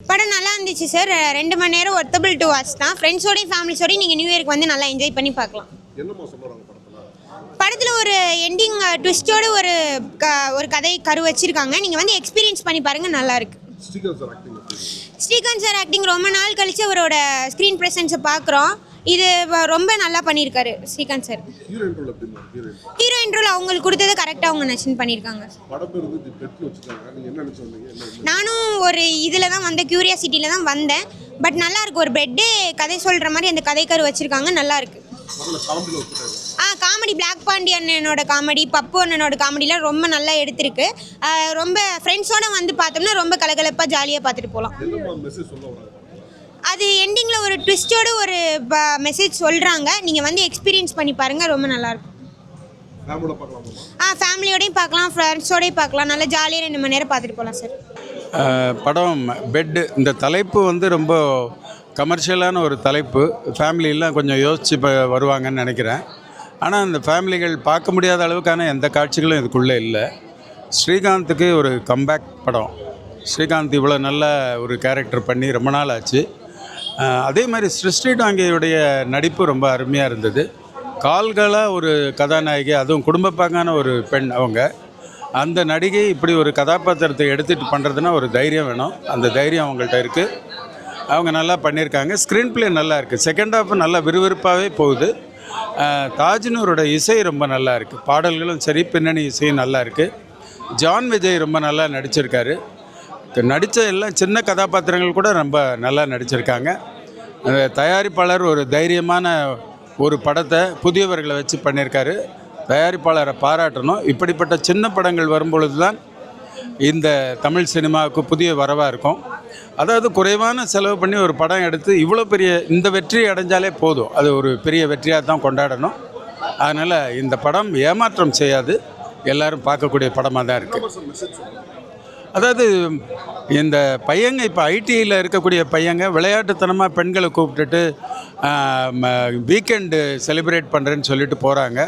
படம் நல்லா இருந்துச்சு சார். 2 மணி நேரம் ஒர்த்தபிள் டு வாட்ச் தான். ஃப்ரெண்ட்ஸோடய ஃபேமிலிஸோடய நீங்கள் நியூ இயருக்கு வந்து நல்லா என்ஜாய் பண்ணி பார்க்கலாம். படத்தில் ஒரு எண்டிங் ட்விஸ்டோட ஒரு கதை கரு வச்சுருக்காங்க. நீங்கள் வந்து எக்ஸ்பீரியன்ஸ் பண்ணி பாருங்கள், நல்லாயிருக்கு. ஸ்ரீகாந்த் சார் ஆக்டிங் ரொம்ப நாள் கழித்து அவரோட ஸ்க்ரீன் ப்ரெசன்ஸை பார்க்குறோம். இது ரொம்ப நல்லா பண்ணியிருக்காரு ஸ்ரீகாந்த் சார். ஹீரோ இன்ட்ரோல அவங்களுக்கு கொடுத்தது கரெக்டாக அவங்க நச்சுன்னு பண்ணியிருக்காங்க. நானும் ஒரு இதில் தான் வந்தேன், கியூரியாசிட்டியில் தான் வந்தேன். பட் நல்லா இருக்கு. ஒரு பெட்டே கதை சொல்கிற மாதிரி அந்த கதைக்கரு வச்சுருக்காங்க, நல்லா இருக்கு. காமெடி பிளாக் பாண்டி அண்ணனோட காமெடி, பப்பு அண்ணனோட காமெடிலாம் ரொம்ப நல்லா எடுத்திருக்கு. ரொம்ப ஃப்ரெண்ட்ஸோட வந்து பார்த்தோம்னா ரொம்ப கலகலப்பாக ஜாலியாக பார்த்துட்டு போகலாம். அது எண்டிங்கில் ஒரு ட்விஸ்டோட ஒரு மெசேஜ் சொல்கிறாங்க. நீங்கள் வந்து எக்ஸ்பீரியன்ஸ் பண்ணி பாருங்கள், ரொம்ப நல்லாயிருக்கும். ஃபேமிலியோடையும் பார்க்கலாம், ஃப்ரெண்ட்ஸோடையும் பார்க்கலாம். நல்லா ஜாலியாக 2 மணி நேரம் பார்த்துட்டு போகலாம் சார். படம் பெட்டு இந்த தலைப்பு வந்து ரொம்ப கமர்ஷியலான ஒரு தலைப்பு. ஃபேமிலியெலாம் கொஞ்சம் யோசித்து இப்போ வருவாங்கன்னு நினைக்கிறேன். ஆனால் அந்த ஃபேமிலிகள் பார்க்க முடியாத அளவுக்கான எந்த காட்சிகளும் இதுக்குள்ளே இல்லை. ஸ்ரீகாந்துக்கு ஒரு கம்பேக் படம். ஸ்ரீகாந்த் இவ்வளோ நல்ல ஒரு கேரக்டர் பண்ணி ரொம்ப நாள் ஆச்சு. அதே மாதிரி சிருஷ்டி டாங்கியுடைய நடிப்பு ரொம்ப அருமையாக இருந்தது. கால்களாக ஒரு கதாநாயகி, அதுவும் குடும்பப்பாங்கான ஒரு பெண். அந்த நடிகை இப்படி ஒரு கதாபாத்திரத்தை எடுத்துகிட்டு பண்ணுறதுனா ஒரு தைரியம் வேணும். அந்த தைரியம் அவங்கள்ட்ட இருக்குது. அவங்க நல்லா பண்ணியிருக்காங்க. ஸ்க்ரீன் ப்ளே நல்லா இருக்குது. செகண்ட் ஹாஃப் நல்லா விறுவிறுப்பாகவே போகுது. தாஜ்னூரோட இசை ரொம்ப நல்லா இருக்குது. பாடல்களும் சரி, பின்னணி இசையும் நல்லா இருக்குது. ஜான் விஜய் ரொம்ப நல்லா நடிச்சிருக்காரு. நடித்த எல்லாம் சின்ன கதாபாத்திரங்கள் கூட ரொம்ப நல்லா நடிச்சிருக்காங்க. தயாரிப்பாளர் ஒரு தைரியமான ஒரு படத்தை புதியவர்களை வச்சு பண்ணியிருக்காரு. தயாரிப்பாளரை பாராட்டணும். இப்படிப்பட்ட சின்ன படங்கள் வரும்பொழுது தான் இந்த தமிழ் சினிமாவுக்கு புதிய வரவாக இருக்கும். அதாவது குறைவான செலவு பண்ணி ஒரு படம் எடுத்து இவ்வளோ பெரிய இந்த வெற்றி அடைஞ்சாலே போதும். அது ஒரு பெரிய வெற்றியாக தான் கொண்டாடணும். அதனால் இந்த படம் ஏமாற்றம் செய்யாது, எல்லோரும் பார்க்கக்கூடிய படமாக தான் இருக்குது. அதாவது இந்த பையங்க இப்போ ஐடியில் இருக்கக்கூடிய பையங்க விளையாட்டுத்தனமாக பெண்களை கூப்பிட்டுட்டு வீக்கெண்டு செலிப்ரேட் பண்ணுறேன்னு சொல்லிட்டு போகிறாங்க.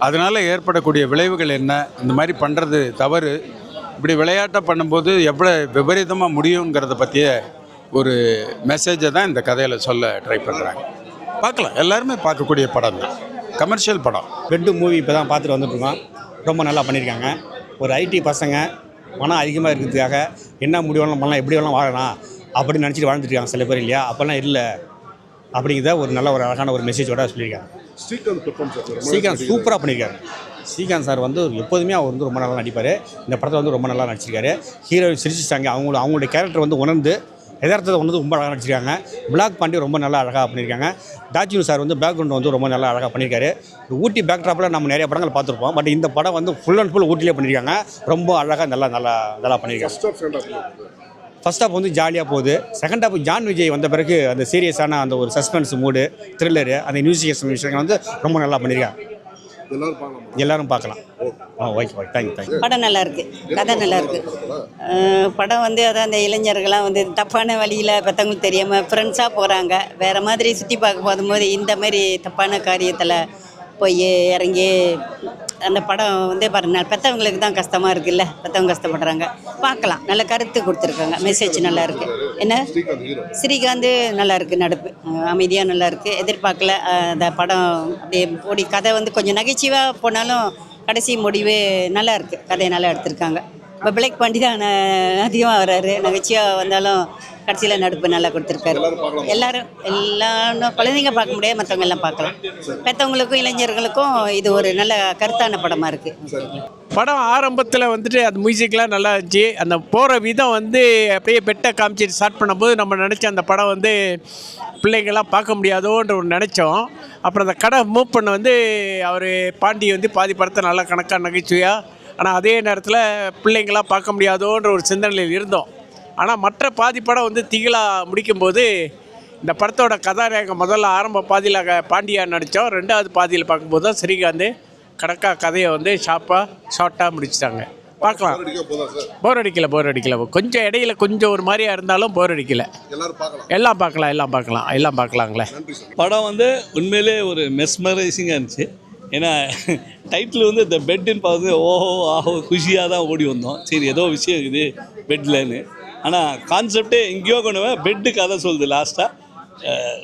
அதனால் ஏற்படக்கூடிய விளைவுகள் என்ன, இந்த மாதிரி பண்ணுறது தவறு. இப்படி விளையாட்டை பண்ணும்போது எவ்வளோ விபரீதமாக முடியுங்கிறத பற்றிய ஒரு மெசேஜை தான் இந்த கதையில் சொல்ல ட்ரை பண்ணுறாங்க. பார்க்கலாம், எல்லாருமே பார்க்கக்கூடிய படம் தான், கமர்ஷியல் படம். பெட்டு மூவி இப்போ தான் பார்த்துட்டு வந்துட்டுருக்கோம். ரொம்ப நல்லா பண்ணியிருக்காங்க. ஒரு ஐடி பசங்க பணம் அதிகமாக இருக்கிறதுக்காக என்ன முடிவாலும் பண்ணலாம், எப்படி வேணாலும் வாழலாம் அப்படின்னு நினச்சிட்டு வாழ்ந்துட்டுருக்காங்க சில பேர், இல்லையா? அப்போல்லாம் இல்லை அப்படிங்கிறத ஒரு நல்ல ஒரு அழகான ஒரு மெசேஜோட சொல்லியிருக்காங்க. ஸ்ரீகாந்த் சூப்பராக பண்ணியிருக்காரு. ஸ்ரீகாந்த் சார் வந்து எப்போதுமே அவர் வந்து ரொம்ப நல்லா நடிப்பார். இந்த படத்தில் வந்து ரொம்ப நல்லா நடிச்சிருக்காரு. ஹீரோயின் சிரிச்சிட்டாங்க. அவங்களுடைய கேரக்டர் வந்து உணர்ந்து யதார்த்தத்தை வந்து ரொம்ப அழகாக நடிச்சிருக்காங்க. பிளாக் பாண்டி ரொம்ப நல்லா அழகாக பண்ணியிருக்காங்க. தாஜ்னூர் சார் வந்து பேக்ரவுண்ட் வந்து ரொம்ப நல்லா அழகாக பண்ணியிருக்காரு. ஊட்டி பேக்ட்ராப்பில் நம்ம நிறைய படங்கள் பார்த்துருப்போம். பட் இந்த படம் வந்து ஃபுல் அண்ட் ஃபுல் ஊட்டிலே பண்ணியிருக்காங்க. ரொம்ப அழகாக நல்லா பண்ணியிருக்காங்க. ஃபர்ஸ்ட் ஹாஃப் வந்து ஜாலியாக போகுது. செகண்ட் ஹாஃப் ஜான் விஜய் வந்த பிறகு அந்த சீரியஸான அந்த ஒரு சஸ்பென்ஸ் மூடு, த்ரில்லரு, அந்த இன்வெஸ்டிகேஷன் விஷயங்கள் வந்து ரொம்ப நல்லா பண்ணியிருக்காங்க. எல்லாரும் பார்க்கலாம். Okay, thank you. படம் நல்லா இருக்கு, கதை நல்லா இருக்கு. படம் வந்து அதான் அந்த இளைஞர்கள்லாம் வந்து தப்பான வழியில் பெற்றவங்களுக்கு தெரியாமல் ஃப்ரெண்ட்ஸாக போகிறாங்க. வேறு மாதிரி சுற்றி பார்க்க போகும்போது இந்த மாதிரி தப்பான காரியத்தில் போய் இறங்கி அந்த படம் வந்து பாருங்க, பெற்றவங்களுக்கு தான் கஷ்டமாக இருக்குல்ல, பெற்றவங்க கஷ்டப்படுறாங்க. பார்க்கலாம், நல்ல கருத்து கொடுத்துருக்காங்க, மெசேஜ் நல்லா இருக்குது. என்ன ஸ்ரீகாந்த் நல்லா இருக்குது, நடிப்பு அமைதியாக நல்லா இருக்குது. எதிர்பார்க்கல அந்த படம் அப்படியே ஓடி. கதை வந்து கொஞ்சம் நகைச்சுவாக போனாலும் கடைசி முடிவு நல்லா இருக்குது. கதையை நல்லா எடுத்திருக்காங்க. இப்போ பிளாக் பாண்டி தான் அதிகமாக வர்றாரு. நகைச்சுவாக வந்தாலும் கடைசியில் நடிப்பு நல்லா கொடுத்துருக்காரு. எல்லாரும் குழந்தைங்க பார்க்க முடியாது, மற்றவங்க எல்லாம் பார்க்கலாம். பெற்றவங்களுக்கும் இளைஞர்களுக்கும் இது ஒரு நல்ல கருத்தான படமாக இருக்குது. படம் ஆரம்பத்தில் வந்துட்டு அந்த மியூசிக்லாம் நல்லா இருந்துச்சு. அந்த போகிற விதம் வந்து அப்படியே பெட்டை காமிச்சிட்டு ஸ்டார்ட் பண்ணும்போது நம்ம நினச்ச அந்த படம் வந்து பிள்ளைங்கள்லாம் பார்க்க முடியாதோன்ற ஒரு நினச்சோம். அப்புறம் அந்த கடை மூவ் பண்ண வந்து அவர் பாண்டி வந்து பாதி படத்தை நல்லா கணக்காக நகைச்சுவையாக, ஆனால் அதே நேரத்தில் பிள்ளைங்களாம் பார்க்க முடியாதோன்ற ஒரு சிந்தனையில் இருந்தோம். ஆனால் மற்ற பாதி படம் வந்து திகிலாக முடிக்கும்போது இந்த படத்தோட கதாநாயகம் முதல்ல ஆரம்ப பாதியில் பாண்டியா நடித்தோம். 2வது பாதியில் பார்க்கும்போது தான் ஸ்ரீகாந்த் கணக்காக கதையை வந்து ஷார்ட்டாக முடிச்சிட்டாங்க. பார்க்கலாம், போர் அடிக்கலை. கொஞ்சம் இடையில கொஞ்சம் ஒரு மாதிரியாக இருந்தாலும் போர் அடிக்கலை. எல்லாம் பார்க்கலாங்களே. படம் வந்து உண்மையிலே ஒரு மெஸ்மரைசிங்காக இருந்துச்சு. ஏன்னா டைட்டில் வந்து இந்த பெட்டுன்னு பார்த்து ஓஹோ ஆஹோ குஷியாக தான் ஓடி வந்தோம். சரி, ஏதோ விஷயம் இருக்குது பெட்லன்னு. ஆனால் கான்செப்டே எங்கேயோ கொண்டு போய் பெட்டு கதை சொல்லுது லாஸ்ட்டாக.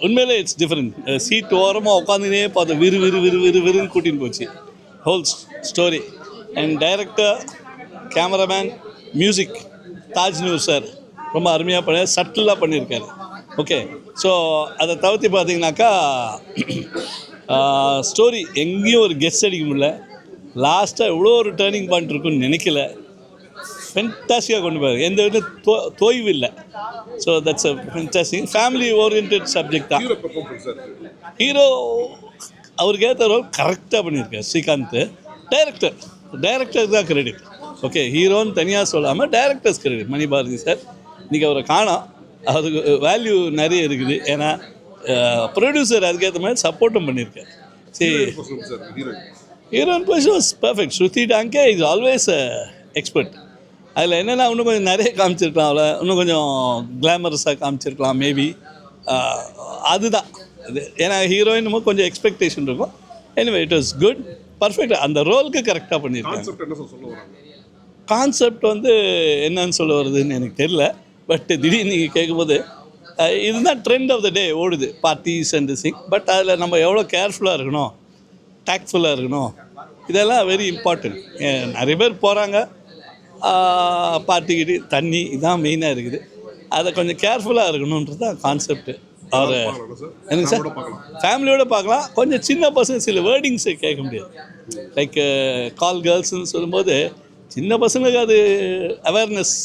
உண்மையிலே இட்ஸ் டிஃப்ரெண்ட். சீட் ஓரமாக உட்காந்துனே பார்த்தோம், விறு விறு விறு விறு விறுன்னு கூட்டின்னு போச்சு whole story. And director, cameraman, music Tajnoor sir ரொம்ப அருமையாக பண்ணி சட்டிலாக பண்ணியிருக்காரு. ஓகே, ஸோ அதை தவிர்த்து பார்த்தீங்கன்னாக்கா ஸ்டோரி எங்கேயும் ஒரு கெஸ் அடிக்க முடியல. லாஸ்ட்டாக எவ்வளோ ஒரு டேர்னிங் பாயிண்ட் இருக்குன்னு நினைக்கல. ஃபென்டாஸ்டிக்காக கொண்டு போய் எந்த விதத்தில் தொய்வு இல்லை. So that's a fantastic family orient subject தான். ஹீரோ அவருக்கு ஏற்ற ரோல் கரெக்டாக பண்ணியிருக்காரு ஸ்ரீகாந்த். டைரக்டர் தான் கிரெடிட். ஓகே, ஹீரோன்னு தனியாக சொல்லாமல் directors credit. Mani Bharathi sir இன்றைக்கி அவரை காணோம், அதுக்கு வேல்யூ நிறைய இருக்குது. ஏன்னா ப்ரொடியூசர் அதுக்கேற்ற மாதிரி சப்போர்ட்டும் பண்ணியிருக்காரு. சரி, heroine position was perfect. Shruti Dange is always expert. அதில் என்னென்னா இன்னும் கொஞ்சம் நிறைய காமிச்சிருக்கலாம், அவளை இன்னும் கொஞ்சம் கிளாமரஸாக காமிச்சிருக்கலாம் மேபி. அதுதான் இது. ஏன்னா ஹீரோயினும் கொஞ்சம் எக்ஸ்பெக்டேஷன் இருக்கும். Anyway it was good, perfect. அந்த ரோலுக்கு கரெக்டாக பண்ணியிருக்காங்க. கான்செப்ட் வந்து என்னன்னு சொல்ல வருதுன்னு எனக்கு தெரியல. பட் திடீர்னு நீங்கள் கேட்கும்போது இதுதான் ட்ரெண்ட் ஆஃப் த டே ஓடுது, பார்ட்டிஸ் அண்ட் சிங். பட் அதில் நம்ம எவ்வளோ கேர்ஃபுல்லாக இருக்கணும், டேக்ட்ஃபுல்லாக இருக்கணும், இதெல்லாம் வெரி இம்பார்ட்டன்ட். நிறைய பேர் போகிறாங்க பார்ட்டிக்கிட்டு, தண்ணி இதான் மெயினாக இருக்குது. அதை கொஞ்சம் கேர்ஃபுல்லாக இருக்கணுன்றது தான் கான்செப்ட். அவர் எனக்கு சார் ஃபேமிலியோடு பார்க்கலாம். கொஞ்சம் சின்ன பசங்க சில வேர்டிங்ஸை கேட்க முடியாது. லைக் கால் கேர்ள்ஸ்ன்னு சொல்லும்போது சின்ன பசங்களுக்கு அது அவேர்னஸ்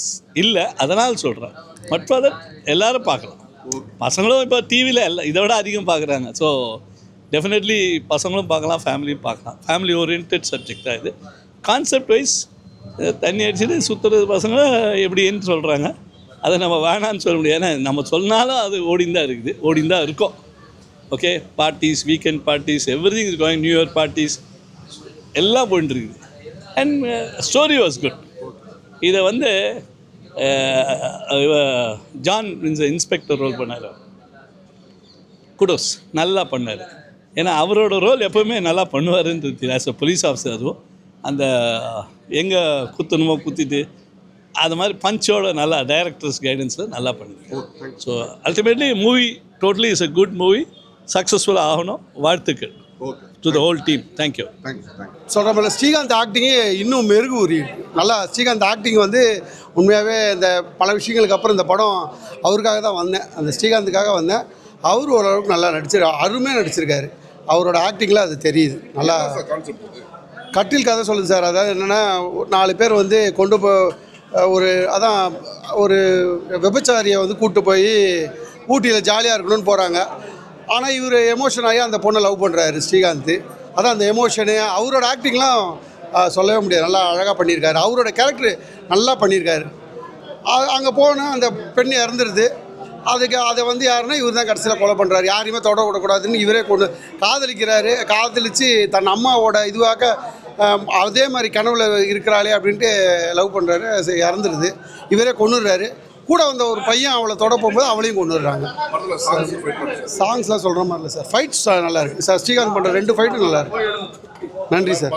இல்லை, அதனால் சொல்கிறேன். மற்ற அதை எல்லோரும் பார்க்கலாம். பசங்களும் இப்போ டிவியில் எல்லாம் இதை விட அதிகம் பார்க்குறாங்க. ஸோ டெஃபினெட்லி பசங்களும் பார்க்கலாம், ஃபேமிலியும் பார்க்கலாம். ஃபேமிலி ஓரியன்ட் சப்ஜெக்ட் தான் இது. கான்செப்ட் வைஸ் தண்ணி அடிச்சுட்டு சுற்றுறது பசங்க எப்படின்னு சொல்கிறாங்க. அதை நம்ம வேணான்னு சொல்ல முடியாது. ஏன்னா நம்ம சொன்னாலும் அது ஓடின்னு தான் இருக்குது, ஓடின்னு தான் இருக்கும். Okay, parties, weekend parties, every thing is going, new year parties எல்லாம் போயிட்டு இருக்குது. And story was good. இதை வந்து ஜான் இன்ஸ்பெக்டர் ரோல் பண்ணார். குடோஸ், நல்லா பண்ணார். ஏன்னா அவரோட ரோல் எப்போவுமே நல்லா பண்ணுவாருன்றது ஆஸ் அ போலீஸ் ஆஃபீஸர். அதுவும் அந்த எங்கே குத்தணுமோ குத்திட்டு அது மாதிரி பஞ்சோட நல்லா டைரக்டர்ஸ் கைடன்ஸில் நல்லா பண்ணியிருக்கேன். So ultimately movie totally is a good movie. சக்ஸஸ்ஃபுல்லாக ஆகணும். வாழ்த்துக்கள் to the whole team. Thank you. சொல்கிற மாதிரி ஸ்ரீகாந்த் ஆக்டிங்கே இன்னும் மெருகு ஊறியிருக்கு. நல்லா ஸ்ரீகாந்த் ஆக்டிங் வந்து உண்மையாகவே இந்த பல விஷயங்களுக்கு அப்புறம் இந்த படம் அவருக்காக தான் வந்தேன், அந்த ஸ்ரீகாந்துக்காக வந்தேன். அவர் ஓரளவுக்கு நல்லா அருமையாக நடிச்சிருக்காரு. அவரோட ஆக்டிங்கில் அது தெரியுது. நல்லா கட்டில் கதை சொல்லுது சார். அதாவது என்னென்னா 4 பேர் வந்து கொண்டு ஒரு விபச்சாரியை வந்து கூப்பிட்டு போய் ஊட்டியில் ஜாலியாக இருக்கணும்னு போகிறாங்க. ஆனால் இவர் எமோஷன் ஆகி அந்த பொண்ணை லவ் பண்ணுறாரு ஸ்ரீகாந்த். அதான் அந்த எமோஷனு அவரோட ஆக்டிங்லாம் சொல்லவே முடியாது. நல்லா அழகாக பண்ணியிருக்காரு. அவரோட கேரக்டர் நல்லா பண்ணியிருக்காரு. அங்கே போனால் அந்த பெண் இறந்துருது. அதை வந்து யாருன்னா இவர் தான் கடைசியில் கொலை பண்ணுறாரு. யாரையுமே தொட விடக்கூடாதுன்னு இவரே காதலிக்கிறாரு. காதலித்து தன் அம்மாவோட இதுவாக அதே மாதிரி கனவுல இருக்கிறாளே அப்படின்ட்டு லவ் பண்ணுறாரு. இறந்துருது. இவரே கொன்னுடுறாரு. கூட வந்த ஒரு பையன் அவளை தொட போகும்போது அவளையும் கொண்டுடுறாங்க. சாங்ஸ்லாம் சொல்கிற மாதிரி இல்லை சார். ஃபைட்ஸ் நல்லா இருக்குது சார். ஸ்ரீகாந்த் பண்ணுற 2 ஃபைட்டும் நல்லா இருக்குது. நன்றி சார்.